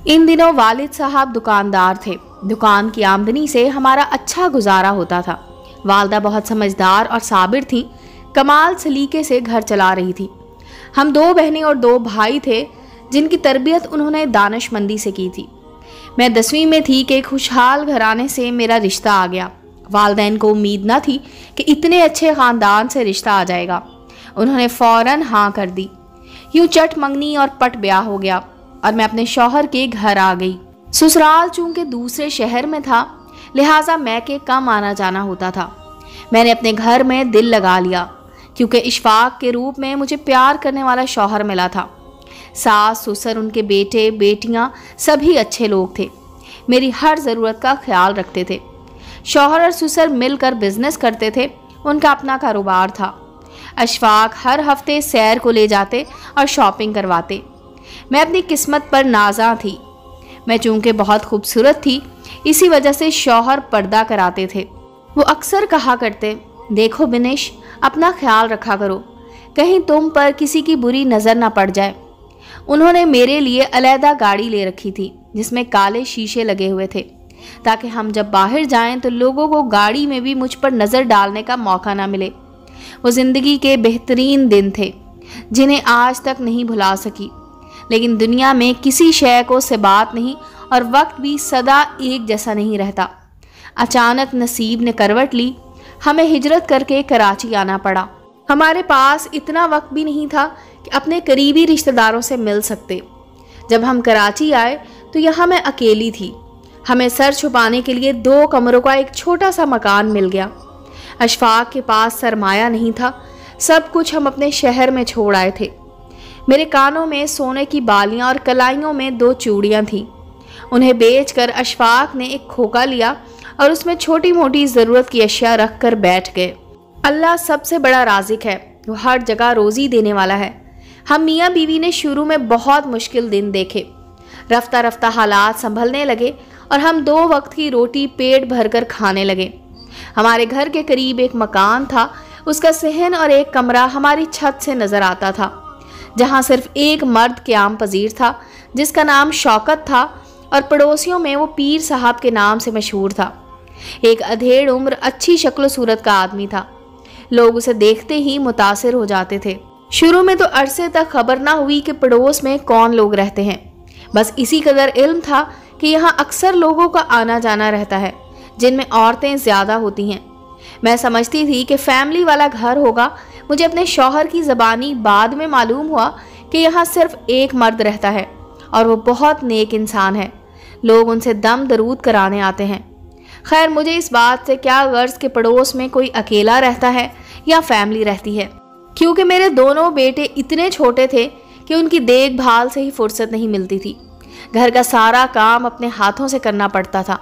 इन दिनों वालिद साहब दुकानदार थे। दुकान की आमदनी से हमारा अच्छा गुजारा होता था। वालदा बहुत समझदार और साबिर थी, कमाल सलीके से घर चला रही थी। हम 2 बहनें और 2 भाई थे जिनकी तरबियत उन्होंने दानिशमंदी से की थी। मैं 10वीं में थी कि खुशहाल घराने से मेरा रिश्ता आ गया। वालिदैन को उम्मीद न थी कि इतने अच्छे ख़ानदान से रिश्ता आ जाएगा। उन्होंने फ़ौरन हाँ कर दी। यूँ चट मंगनी और पट ब्याह हो गया और मैं अपने शौहर के घर आ गई। ससुराल चूँकि दूसरे शहर में था, लिहाजा मैं के कम आना जाना होता था। मैंने अपने घर में दिल लगा लिया क्योंकि इशफाक के रूप में मुझे प्यार करने वाला शौहर मिला था। सास ससुर, उनके बेटे बेटियां सभी अच्छे लोग थे, मेरी हर ज़रूरत का ख्याल रखते थे। शौहर और ससुर मिलकर बिजनेस करते थे, उनका अपना कारोबार था। इशफाक हर हफ्ते सैर को ले जाते और शॉपिंग करवाते। मैं अपनी किस्मत पर नाज़ा थी। मैं चूँकि बहुत खूबसूरत थी, इसी वजह से शौहर पर्दा कराते थे। वो अक्सर कहा करते, देखो बिनिश, अपना ख्याल रखा करो, कहीं तुम पर किसी की बुरी नज़र ना पड़ जाए। उन्होंने मेरे लिए अलहदा गाड़ी ले रखी थी जिसमें काले शीशे लगे हुए थे, ताकि हम जब बाहर जाएं तो लोगों को गाड़ी में भी मुझ पर नज़र डालने का मौका ना मिले। वो ज़िंदगी के बेहतरीन दिन थे जिन्हें आज तक नहीं भुला सकी। लेकिन दुनिया में किसी शय को सिबात नहीं और वक्त भी सदा एक जैसा नहीं रहता। अचानक नसीब ने करवट ली, हमें हिजरत करके कराची आना पड़ा। हमारे पास इतना वक्त भी नहीं था कि अपने करीबी रिश्तेदारों से मिल सकते। जब हम कराची आए तो यहाँ मैं अकेली थी। हमें सर छुपाने के लिए 2 कमरों का एक छोटा सा मकान मिल गया। इशफाक के पास सरमाया नहीं था, सब कुछ हम अपने शहर में छोड़ आए थे। मेरे कानों में सोने की बालियां और कलाइयों में 2 चूड़ियां थीं। उन्हें बेचकर इशफाक ने एक खोखा लिया और उसमें छोटी मोटी ज़रूरत की अशिया रख कर बैठ गए। अल्लाह सबसे बड़ा राज़िक है, वो हर जगह रोज़ी देने वाला है। हम मियाँ बीवी ने शुरू में बहुत मुश्किल दिन देखे। रफ्ता रफ्ता हालात संभलने लगे और हम 2 वक्त की रोटी पेट भरकर खाने लगे। हमारे घर के करीब एक मकान था, उसका सहन और एक कमरा हमारी छत से नज़र आता था, जहाँ सिर्फ एक मर्द क़याम पजीर था जिसका नाम शौकत था और पड़ोसियों में वो पीर साहब के नाम से मशहूर था। एक अधेड़ उम्र, अच्छी शक्ल सूरत का आदमी था। लोग उसे देखते ही मुतासिर हो जाते थे। शुरू में तो अरसे तक खबर ना हुई कि पड़ोस में कौन लोग रहते हैं। बस इसी कदर इल्म था कि यहाँ अक्सर लोगों का आना जाना रहता है, जिनमें औरतें ज़्यादा होती हैं। मैं समझती थी कि फैमिली वाला घर होगा। मुझे अपने शौहर की ज़बानी बाद में मालूम हुआ कि यहाँ सिर्फ एक मर्द रहता है और वो बहुत नेक इंसान है। लोग उनसे दम दरूद कराने आते हैं। खैर, मुझे इस बात से क्या गर्ज कि पड़ोस में कोई अकेला रहता है या फैमिली रहती है, क्योंकि मेरे दोनों बेटे इतने छोटे थे कि उनकी देखभाल से ही फुर्सत नहीं मिलती थी। घर का सारा काम अपने हाथों से करना पड़ता था,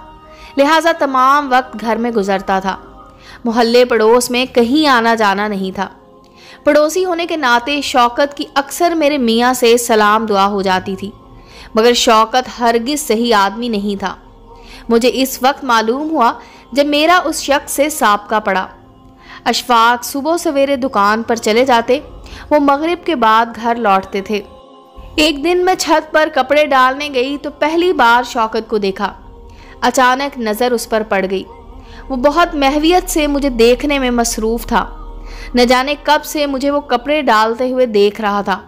लिहाजा तमाम वक्त घर में गुजरता था। मोहल्ले पड़ोस में कहीं आना जाना नहीं था। पड़ोसी होने के नाते शौकत की अक्सर मेरे मियाँ से सलाम दुआ हो जाती थी, मगर शौकत हरगिज़ सही आदमी नहीं था। मुझे इस वक्त मालूम हुआ जब मेरा उस शख्स से साबका पड़ा। इशफाक सुबह सवेरे दुकान पर चले जाते, वो मगरिब के बाद घर लौटते थे। एक दिन मैं छत पर कपड़े डालने गई तो पहली बार शौकत को देखा। अचानक नज़र उस पर पड़ गई। वो बहुत महवियत से मुझे देखने में मसरूफ़ था। न जाने कब से मुझे वो कपड़े डालते हुए देख रहा था।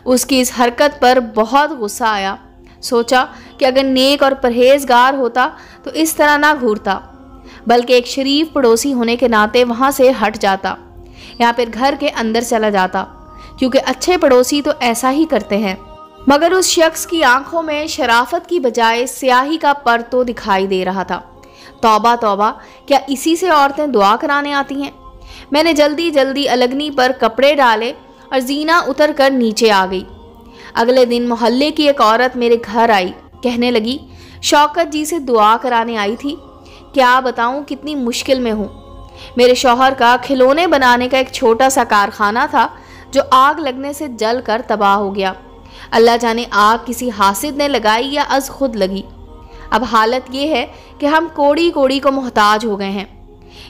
उसकी इस हरकत पर बहुत गुस्सा आया। सोचा कि अगर नेक और परहेजगार होता तो इस तरह ना घूरता, बल्कि एक शरीफ पड़ोसी होने के नाते वहाँ से हट जाता या फिर घर के अंदर चला जाता, क्योंकि अच्छे पड़ोसी तो ऐसा ही करते हैं। मगर उस शख्स की आंखों में शराफत की बजाय स्याही का परतो दिखाई दे रहा था। तौबा तौबा, क्या इसी से औरतें दुआ कराने आती हैं? मैंने जल्दी जल्दी अलगनी पर कपड़े डाले और जीना उतर कर नीचे आ गई। अगले दिन मोहल्ले की एक औरत मेरे घर आई, कहने लगी, शौकत जी से दुआ कराने आई थी। क्या बताऊं कितनी मुश्किल में हूँ। मेरे शौहर का खिलौने बनाने का एक छोटा सा कारखाना था जो आग लगने से जल कर तबाह हो गया। अल्लाह जाने आग किसी हासिद ने लगाई या अज खुद लगी। अब हालत ये है कि हम कोड़ी कोड़ी को मोहताज हो गए हैं।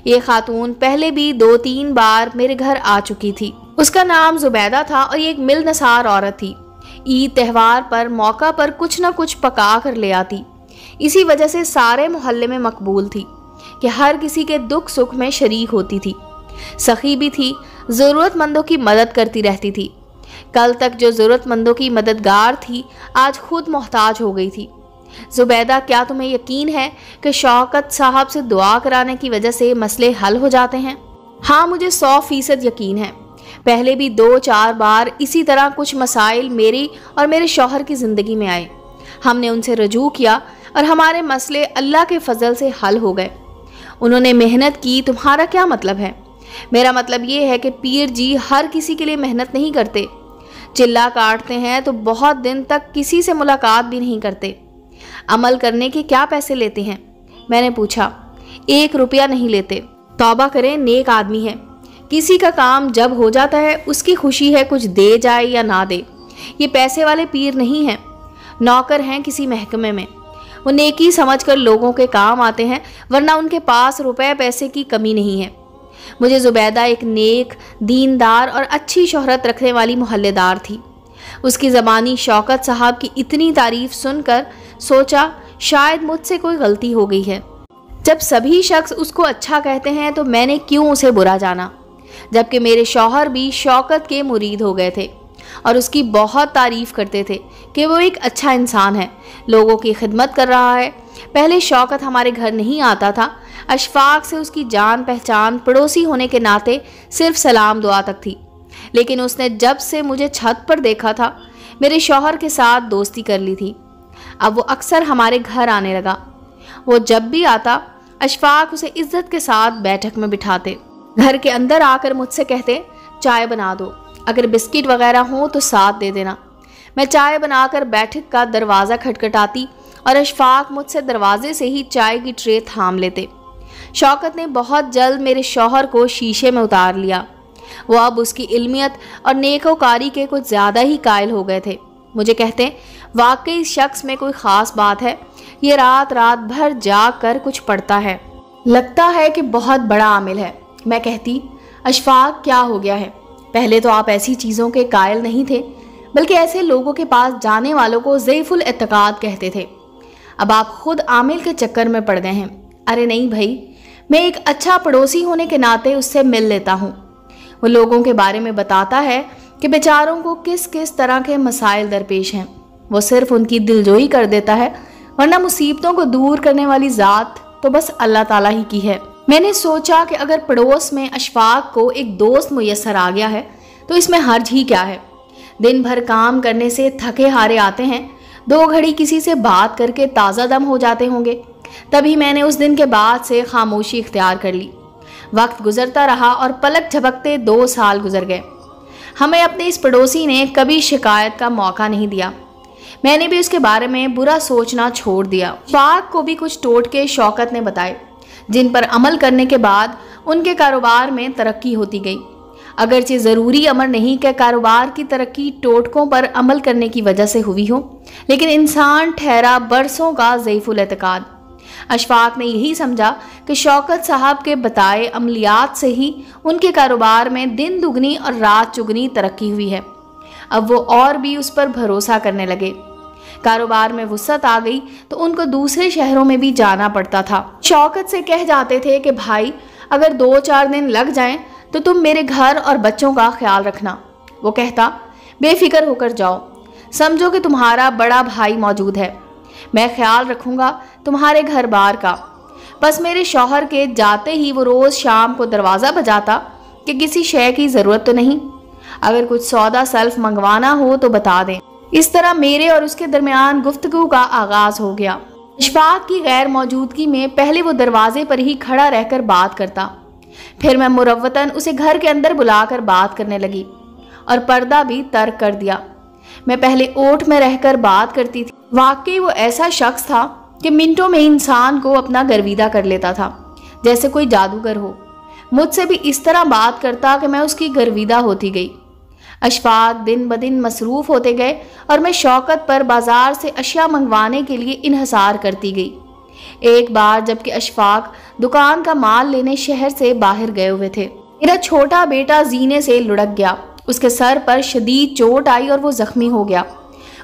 ये खातून पहले भी 2-3 बार मेरे घर आ चुकी थी। उसका नाम जुबैदा था और ये एक मिलनसार औरत थी। عید تہوار پر موقع پر کچھ نہ کچھ پکا کر لے آتی۔ اسی وجہ سے سارے محلے میں مقبول تھی کہ ہر کسی کے دکھ سکھ میں شریک ہوتی تھی، سخی بھی تھی، ضرورت مندوں کی مدد کرتی رہتی تھی۔ کل تک جو ضرورت مندوں کی مددگار تھی آج خود محتاج ہو گئی تھی۔ زبیدہ، کیا تمہیں یقین ہے کہ شوکت صاحب سے دعا کرانے کی وجہ سے مسئلے حل ہو جاتے ہیں؟ ہاں، مجھے 100% یقین ہے۔ پہلے بھی 2-4 بار اسی طرح کچھ مسائل میری اور میرے شوہر کی زندگی میں آئے۔ ہم نے ان سے رجوع کیا اور ہمارے مسئلے اللہ کے فضل سے حل ہو گئے۔ انہوں نے محنت کی، تمہارا کیا مطلب ہے؟ میرا مطلب یہ ہے کہ پیر جی ہر کسی کے لیے محنت نہیں کرتے، چلا کاٹتے ہیں تو بہت دن تک کسی سے ملاقات بھی نہیں کرتے۔ عمل کرنے کے کیا پیسے لیتے ہیں؟ میں نے پوچھا۔ 1 روپیہ نہیں لیتے۔ توبہ کریں، نیک آدمی ہے۔ کسی کا کام جب ہو جاتا ہے اس کی خوشی ہے کچھ دے جائے یا نہ دے۔ یہ پیسے والے پیر نہیں ہیں، نوکر ہیں کسی محکمے میں۔ وہ نیکی سمجھ کر لوگوں کے کام آتے ہیں، ورنہ ان کے پاس روپے پیسے کی کمی نہیں ہے۔ مجھے زبیدہ ایک نیک، دیندار اور اچھی شہرت رکھنے والی محلے دار تھی۔ اس کی زبانی شوکت صاحب کی اتنی تعریف سن کر سوچا شاید مجھ سے کوئی غلطی ہو گئی ہے۔ جب سبھی شخص اس کو اچھا کہتے ہیں تو میں نے کیوں اسے برا جانا، جبکہ میرے شوہر بھی شوکت کے مرید ہو گئے تھے اور اس کی بہت تعریف کرتے تھے کہ وہ ایک اچھا انسان ہے، لوگوں کی خدمت کر رہا ہے۔ پہلے شوکت ہمارے گھر نہیں آتا تھا، اشفاق سے اس کی جان پہچان، پڑوسی ہونے کے ناطے صرف سلام دعا تک تھی، لیکن اس نے جب سے مجھے چھت پر دیکھا تھا میرے شوہر کے ساتھ دوستی کر لی تھی۔ اب وہ اکثر ہمارے گھر آنے لگا۔ وہ جب بھی آتا اشفاق اسے عزت کے ساتھ بیٹھک میں بٹھاتے، گھر کے اندر آ کر مجھ سے کہتے چائے بنا دو، اگر بسکٹ وغیرہ ہوں تو ساتھ دے دینا۔ میں چائے بنا کر بیٹھک کا دروازہ کھٹکھٹاتی اور اشفاق مجھ سے دروازے سے ہی چائے کی ٹرے تھام لیتے۔ شوکت نے بہت جلد میرے شوہر کو شیشے میں اتار لیا۔ وہ اب اس کی علمیت اور نیکوکاری کے کچھ زیادہ ہی قائل ہو گئے تھے۔ مجھے کہتے واقعی اس شخص میں کوئی خاص بات ہے، یہ رات بھر جاگ کر کچھ پڑھتا ہے، لگتا ہے کہ بہت بڑا عامل ہے۔ میں کہتی اشفاق کیا ہو گیا ہے؟ پہلے تو آپ ایسی چیزوں کے قائل نہیں تھے، بلکہ ایسے لوگوں کے پاس جانے والوں کو ضعیف الاعتقاد کہتے تھے۔ اب آپ خود عامل کے چکر میں پڑ گئے ہیں۔ ارے نہیں بھائی، میں ایک اچھا پڑوسی ہونے کے ناطے اس سے مل لیتا ہوں۔ وہ لوگوں کے بارے میں بتاتا ہے کہ بیچاروں کو کس کس طرح کے مسائل درپیش ہیں۔ وہ صرف ان کی دلجوئی کر دیتا ہے، ورنہ مصیبتوں کو دور کرنے والی ذات تو بس اللہ تعالیٰ ہی کی ہے۔ میں نے سوچا کہ اگر پڑوس میں اشفاق کو ایک دوست میسر آ گیا ہے تو اس میں حرج ہی کیا ہے؟ دن بھر کام کرنے سے تھکے ہارے آتے ہیں، 2 گھڑی کسی سے بات کر کے تازہ دم ہو جاتے ہوں گے۔ تبھی میں نے اس دن کے بعد سے خاموشی اختیار کر لی۔ وقت گزرتا رہا اور پلک جھپکتے 2 سال گزر گئے۔ ہمیں اپنے اس پڑوسی نے کبھی شکایت کا موقع نہیں دیا۔ میں نے بھی اس کے بارے میں برا سوچنا چھوڑ دیا۔ اشفاق کو بھی کچھ ٹوٹکے شوکت نے بتائے، جن پر عمل کرنے کے بعد ان کے کاروبار میں ترقی ہوتی گئی۔ اگرچہ ضروری امر نہیں کہ کاروبار کی ترقی ٹوٹکوں پر عمل کرنے کی وجہ سے ہوئی ہو، لیکن انسان ٹھہرا برسوں کا ضعیف الاعتقاد۔ اشفاق نے یہی سمجھا کہ شوکت صاحب کے بتائے عملیات سے ہی ان کے کاروبار میں دن دگنی اور رات چگنی ترقی ہوئی ہے۔ اب وہ اور بھی اس پر بھروسہ کرنے لگے۔ کاروبار میں وسعت آ گئی تو ان کو دوسرے شہروں میں بھی جانا پڑتا تھا۔ شوکت سے کہہ جاتے تھے کہ بھائی اگر 2-4 دن لگ جائیں تو تم میرے گھر اور بچوں کا خیال رکھنا۔ وہ کہتا بے فکر ہو کر جاؤ، سمجھو کہ تمہارا بڑا بھائی موجود ہے، میں خیال رکھوں گا تمہارے گھر بار کا۔ بس میرے شوہر کے جاتے ہی وہ روز شام کو دروازہ بجاتا کہ کسی شے کی ضرورت تو نہیں، اگر کچھ سودا سلف منگوانا ہو تو بتا دیں۔ اس طرح میرے اور اس کے درمیان گفتگو کا آغاز ہو گیا۔ اشفاق کی غیر موجودگی میں پہلے وہ دروازے پر ہی کھڑا رہ کر بات کرتا، پھر میں مروتاً اسے گھر کے اندر بلا کر بات کرنے لگی اور پردہ بھی ترک کر دیا۔ میں پہلے اوٹ میں رہ کر بات کرتی تھی۔ واقعی وہ ایسا شخص تھا کہ منٹوں میں انسان کو اپنا گرویدہ کر لیتا تھا، جیسے کوئی جادوگر ہو۔ مجھ سے بھی اس طرح بات کرتا کہ میں اس کی گرویدہ ہوتی گئی۔ اشفاق دن بدن مصروف ہوتے گئے اور میں شوکت پر بازار سے اشیاء منگوانے کے لیے انحصار کرتی گئی۔ ایک بار جبکہ اشفاق دکان کا مال لینے شہر سے باہر گئے ہوئے تھے، میرا چھوٹا بیٹا زینے سے لڑک گیا، اس کے سر پر شدید چوٹ آئی اور وہ زخمی ہو گیا۔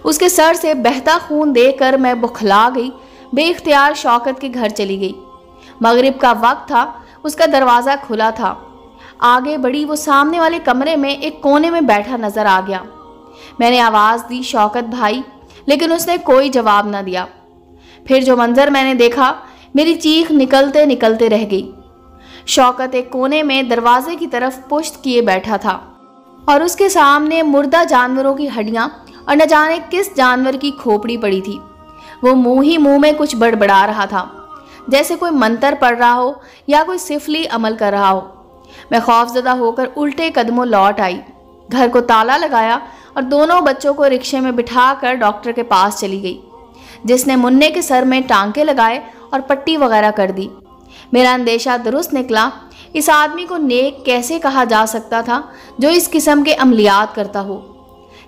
उसके सर से बहता खून देखकर मैं बौखला गई। बेइख्तियार शौकत के घर चली गई। मगरिब का वक्त था, उसका दरवाज़ा खुला था। आगे बढ़ी, वो सामने वाले कमरे में एक कोने में बैठा नजर आ गया। मैंने आवाज़ दी, शौकत भाई, लेकिन उसने कोई जवाब न दिया। फिर जो मंजर मैंने देखा, मेरी चीख निकलते निकलते रह गई। शौकत एक कोने में दरवाजे की तरफ पुश्त किए बैठा था और उसके सामने मुर्दा जानवरों की हड्डियां और न जाने किस जानवर की खोपड़ी पड़ी थी। वो मुंह ही मुंह में कुछ बड़बड़ा रहा था, जैसे कोई मंत्र पढ़ रहा हो या कोई सिफली अमल कर रहा हो। मैं खौफजदा होकर उल्टे कदमों लौट आई, घर को ताला लगाया और दोनों बच्चों को रिक्शे में बिठाकर डॉक्टर के पास चली गई, जिसने मुन्ने के सर में टांके लगाए और पट्टी वगैरह कर दी। मेरा अंदेशा दुरुस्त निकला। इस आदमी को नेक कैसे कहा जा सकता था जो इस किस्म के अमलियात करता हो।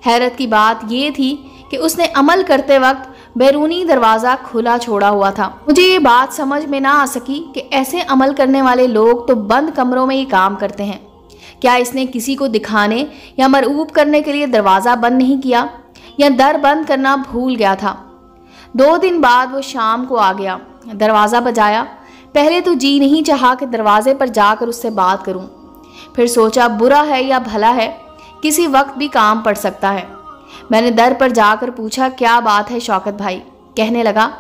हैरत की बात यह थी कि उसने अमल करते वक्त बैरूनी दरवाज़ा खुला छोड़ा हुआ था। मुझे ये बात समझ में ना आ सकी कि ऐसे अमल करने वाले लोग तो बंद कमरों में ही काम करते हैं। क्या इसने किसी को दिखाने या मरऊब करने के लिए दरवाज़ा बंद नहीं किया, या दर बंद करना भूल गया था? 2 दिन बाद वो शाम को आ गया, दरवाज़ा बजाया। पहले तो जी नहीं चाहा कि दरवाजे पर जाकर उससे बात करूं। फिर सोचा बुरा है या भला है, किसी वक्त भी काम पड़ सकता है। मैंने दर पर जाकर पूछा, क्या बात है शौकत भाई? कहने लगा,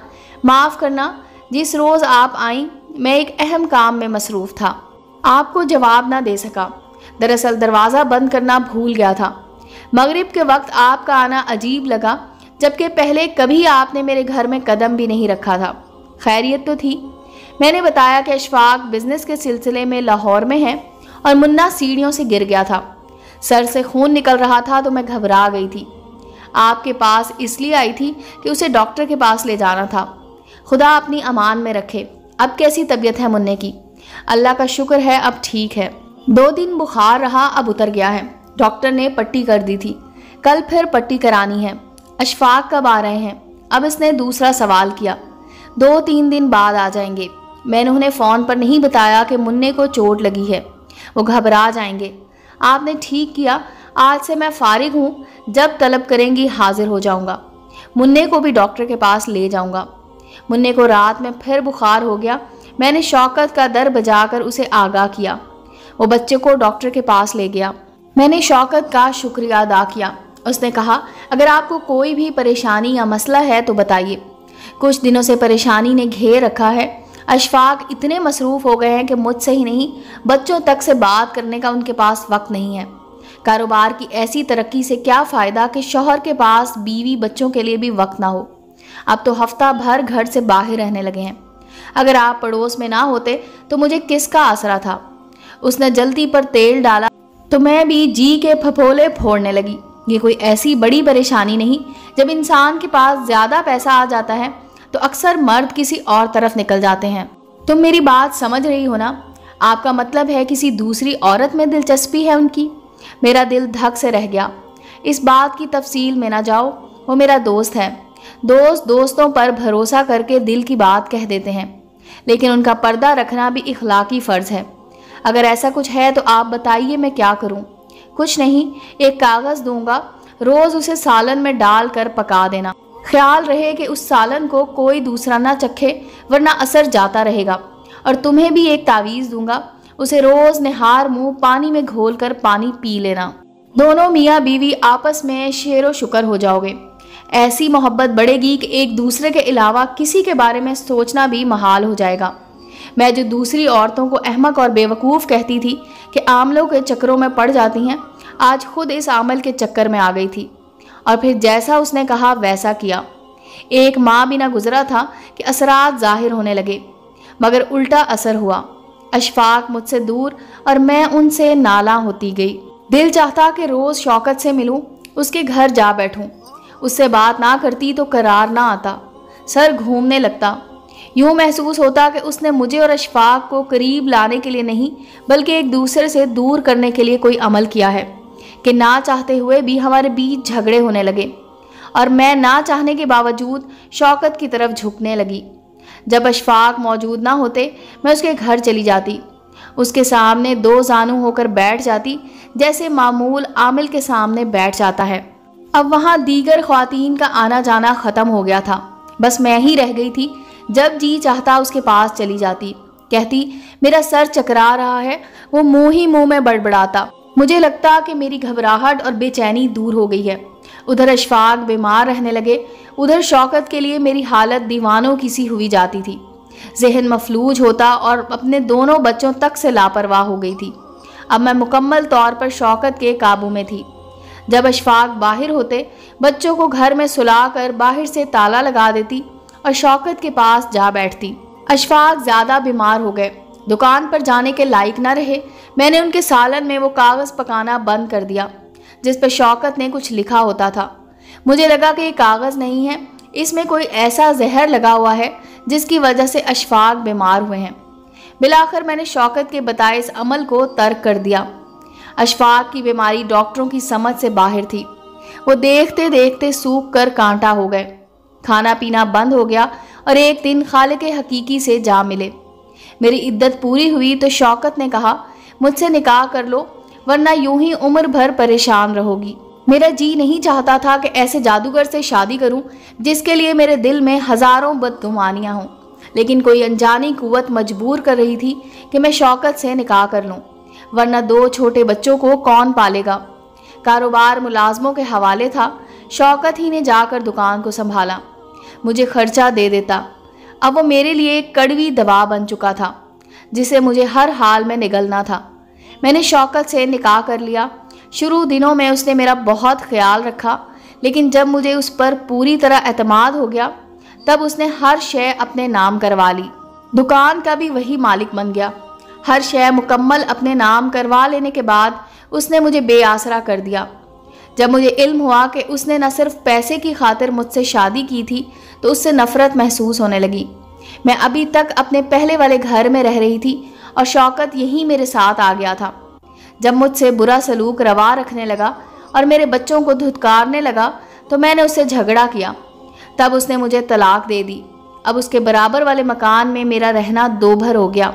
माफ़ करना, जिस रोज़ आप आई मैं एक अहम काम में मसरूफ़ था, आपको जवाब ना दे सका। दरअसल दरवाज़ा बंद करना भूल गया था। मगरिब के वक्त आपका आना अजीब लगा, जबकि पहले कभी आपने मेरे घर में कदम भी नहीं रखा था। खैरियत तो थी? मैंने बताया कि अशफाक बिजनेस के सिलसिले में लाहौर में है और मुन्ना सीढ़ियों से गिर गया था। सर से खून निकल रहा था तो मैं घबरा गई थी। आपके पास इसलिए आई थी कि उसे डॉक्टर के पास ले जाना था। खुदा अपनी अमान में रखे। अब कैसी तबीयत है मुन्ने की? अल्लाह का शुक्र है, अब ठीक है। 2 दिन बुखार रहा, अब उतर गया है। डॉक्टर ने पट्टी कर दी थी, कल फिर पट्टी करानी है। अशफाक कब आ रहे हैं? अब इसने दूसरा सवाल किया। 2-3 दिन बाद आ जाएंगे। मैंने उन्हें फ़ोन पर नहीं बताया कि मुन्ने को चोट लगी है, वो घबरा जाएंगे। आपने ठीक किया, आज से मैं फारिग हूँ, जब तलब करेंगी हाजिर हो जाऊँगा। मुन्ने को भी डॉक्टर के पास ले जाऊँगा। मुन्ने को रात में फिर बुखार हो गया। मैंने शौकत का दर बजाकर उसे आगाह किया। वो बच्चे को डॉक्टर के पास ले गया। मैंने शौकत का शुक्रिया अदा किया। उसने कहा, अगर आपको कोई भी परेशानी या मसला है तो बताइए। कुछ दिनों से परेशानी ने घेर रखा है। अशफाक इतने मसरूफ़ हो गए हैं कि मुझसे ही नहीं, बच्चों तक से बात करने का उनके पास वक्त नहीं है। कारोबार की ऐसी तरक्की से क्या फ़ायदा कि शौहर के पास बीवी बच्चों के लिए भी वक्त ना हो। अब तो हफ्ता भर घर से बाहर रहने लगे हैं। अगर आप पड़ोस में ना होते तो मुझे किसका आसरा था? उसने जल्दी पर तेल डाला तो मैं भी जी के फफोले फोड़ने लगी। ये कोई ऐसी बड़ी परेशानी नहीं। जब इंसान के पास ज़्यादा पैसा आ जाता है तो अक्सर मर्द किसी और तरफ निकल जाते हैं। तुम मेरी बात समझ रही हो ना? आपका मतलब है किसी दूसरी औरत में दिलचस्पी है उनकी? मेरा दिल धक से रह गया। इस बात की तफसील में ना जाओ, वो मेरा दोस्त है। दोस्त दोस्तों पर भरोसा करके दिल की बात कह देते हैं, लेकिन उनका पर्दा रखना भी इखलाकी फ़र्ज़ है। अगर ऐसा कुछ है तो आप बताइए, मैं क्या करूं? कुछ नहीं, एक कागज़ दूंगा, रोज़ उसे सालन में डाल कर पका देना। ख्याल रहे कि उस सालन को कोई दूसरा ना चखे, वरना असर जाता रहेगा। और तुम्हें भी एक तावीज़ दूंगा, उसे रोज़ निहार मुंह पानी में घोल कर पानी पी लेना। दोनों मियाँ बीवी आपस में शेरो शुक्र हो जाओगे। ऐसी मोहब्बत बढ़ेगी कि एक दूसरे के अलावा किसी के बारे में सोचना भी महाल हो जाएगा। मैं जो दूसरी औरतों को अहमक और बेवकूफ़ कहती थी कि आमलों के चक्करों में पड़ जाती हैं, आज खुद इस आमल के चक्कर में आ गई थी और फिर जैसा उसने कहा वैसा किया। एक माह भी ना गुजरा था कि असरात ज़ाहिर होने लगे, मगर उल्टा असर हुआ। अशफाक मुझसे दूर और मैं उनसे नाला होती गई। दिल चाहता कि रोज़ शौकत से मिलूं, उसके घर जा बैठूं। उससे बात ना करती तो करार ना आता, सर घूमने लगता। यूँ महसूस होता कि उसने मुझे और अशफाक को करीब लाने के लिए नहीं, बल्कि एक दूसरे से दूर करने के लिए कोई अमल किया है कि ना चाहते हुए भी हमारे बीच झगड़े होने लगे और मैं ना चाहने के बावजूद शौकत की तरफ झुकने लगी। जब अशफाक मौजूद ना होते, मैं उसके घर चली जाती, उसके सामने 2 जानू होकर बैठ जाती, जैसे मामूल आमिल के सामने बैठ जाता है। اب وہاں دیگر خواتین کا آنا جانا ختم ہو گیا تھا، بس میں ہی رہ گئی تھی۔ جب جی چاہتا اس کے پاس چلی جاتی، کہتی میرا سر چکرا رہا ہے، وہ منہ ہی منہ میں بڑبڑاتا۔ مجھے لگتا کہ میری گھبراہٹ اور بے چینی دور ہو گئی ہے۔ ادھر اشفاق بیمار رہنے لگے، ادھر شوکت کے لیے میری حالت دیوانوں کی سی ہوئی جاتی تھی۔ ذہن مفلوج ہوتا اور اپنے دونوں بچوں تک سے لاپرواہ ہو گئی تھی۔ اب میں مکمل طور پر شوکت کے قابو میں تھی۔ جب اشفاق باہر ہوتے، بچوں کو گھر میں سلا کر باہر سے تالا لگا دیتی اور شوکت کے پاس جا بیٹھتی۔ اشفاق زیادہ بیمار ہو گئے، دکان پر جانے کے لائق نہ رہے۔ میں نے ان کے سالن میں وہ کاغذ پکانا بند کر دیا جس پہ شوکت نے کچھ لکھا ہوتا تھا۔ مجھے لگا کہ یہ کاغذ نہیں ہے، اس میں کوئی ایسا زہر لگا ہوا ہے جس کی وجہ سے اشفاق بیمار ہوئے ہیں۔ بالآخر میں نے شوکت کے بتائے اس عمل کو ترک کر دیا۔ اشفاق کی بیماری ڈاکٹروں کی سمجھ سے باہر تھی۔ وہ دیکھتے دیکھتے سوکھ کر کانٹا ہو گئے۔ کھانا پینا بند ہو گیا اور ایک دن خالق حقیقی سے جا ملے۔ میری عدت پوری ہوئی تو شوکت نے کہا مجھ سے نکاح کر لو ورنہ یوں ہی عمر بھر پریشان رہو گی۔ میرا جی نہیں چاہتا تھا کہ ایسے جادوگر سے شادی کروں جس کے لیے میرے دل میں ہزاروں بدگمانیاں ہوں، لیکن کوئی انجانی قوت مجبور کر رہی تھی کہ میں شوکت سے نکاح کر لوں، ورنہ 2 چھوٹے بچوں کو کون پالے گا۔ کاروبار ملازموں کے حوالے تھا، شوکت ہی نے جا کر دکان کو سنبھالا، مجھے خرچہ دے دیتا۔ اب وہ میرے لیے ایک کڑوی دوا بن چکا تھا جسے مجھے ہر حال میں نگلنا تھا۔ میں نے شوکت سے نکاح کر لیا۔ شروع دنوں میں اس نے میرا بہت خیال رکھا، لیکن جب مجھے اس پر پوری طرح اعتماد ہو گیا تب اس نے ہر شے اپنے نام کروا لی۔ دکان کا بھی وہی مالک بن گیا۔ ہر شے مکمل اپنے نام کروا لینے کے بعد اس نے مجھے بے آسرا کر دیا۔ جب مجھے علم ہوا کہ اس نے نہ صرف پیسے کی خاطر مجھ سے شادی کی تھی تو اس سے نفرت محسوس ہونے لگی۔ میں ابھی تک اپنے پہلے والے گھر میں رہ رہی تھی اور شوکت یہی میرے ساتھ آ گیا تھا۔ جب مجھ سے برا سلوک روا رکھنے لگا اور میرے بچوں کو دھتکارنے لگا تو میں نے اس سے جھگڑا کیا۔ تب اس نے مجھے طلاق دے دی۔ اب اس کے برابر والے مکان میں میرا رہنا 2 بھر ہو گیا۔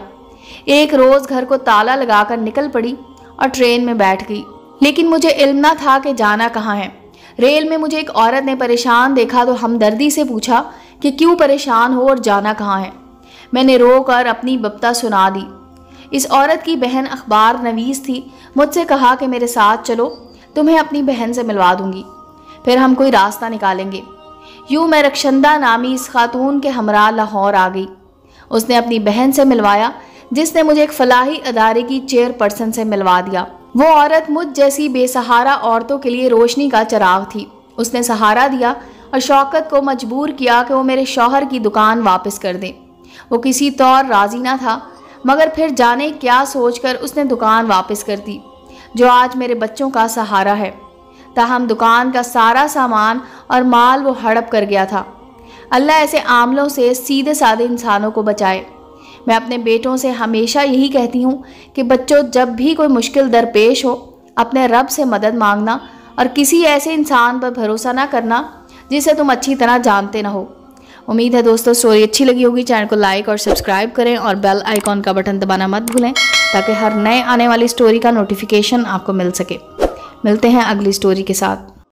ایک روز گھر کو تالا لگا کر نکل پڑی اور ٹرین میں بیٹھ گئی، لیکن مجھے علم نہ تھا کہ جانا کہاں ہے۔ ریل میں مجھے ایک عورت نے پریشان دیکھا تو ہمدردی سے پوچھا کہ کیوں پریشان ہو اور جانا کہاں ہے۔ میں نے رو کر اپنی بپتا سنا دی۔ اس عورت کی بہن اخبار نویس تھی، مجھ سے کہا کہ میرے ساتھ چلو، تمہیں اپنی بہن سے ملوا دوں گی، پھر ہم کوئی راستہ نکالیں گے۔ یوں میں رکشندہ نامی اس خاتون کے ہمراہ لاہور آ گئی۔ اس نے اپنی بہن سے ملوایا جس نے مجھے ایک فلاحی ادارے کی چیئر پرسن سے ملوا دیا۔ وہ عورت مجھ جیسی بے سہارا عورتوں کے لیے روشنی کا چراغ تھی۔ اس نے سہارا دیا اور شوکت کو مجبور کیا کہ وہ میرے شوہر کی دکان واپس کر دے۔ وہ کسی طور راضی نہ تھا، مگر پھر جانے کیا سوچ کر اس نے دکان واپس کر دی جو آج میرے بچوں کا سہارا ہے۔ تاہم دکان کا سارا سامان اور مال وہ ہڑپ کر گیا تھا۔ اللہ ایسے عاملوں سے سیدھے سادے انسانوں کو بچائے۔ میں اپنے بیٹوں سے ہمیشہ یہی کہتی ہوں کہ بچوں، جب بھی کوئی مشکل درپیش ہو اپنے رب سے مدد مانگنا اور کسی ایسے انسان پر بھروسہ نہ کرنا جسے تم اچھی طرح جانتے نہ ہو۔ امید ہے دوستو سٹوری اچھی لگی ہوگی۔ چینل کو لائک اور سبسکرائب کریں اور بیل آئیکن کا بٹن دبانا مت بھولیں تاکہ ہر نئے آنے والی سٹوری کا نوٹیفیکیشن آپ کو مل سکے۔ ملتے ہیں اگلی سٹوری کے ساتھ۔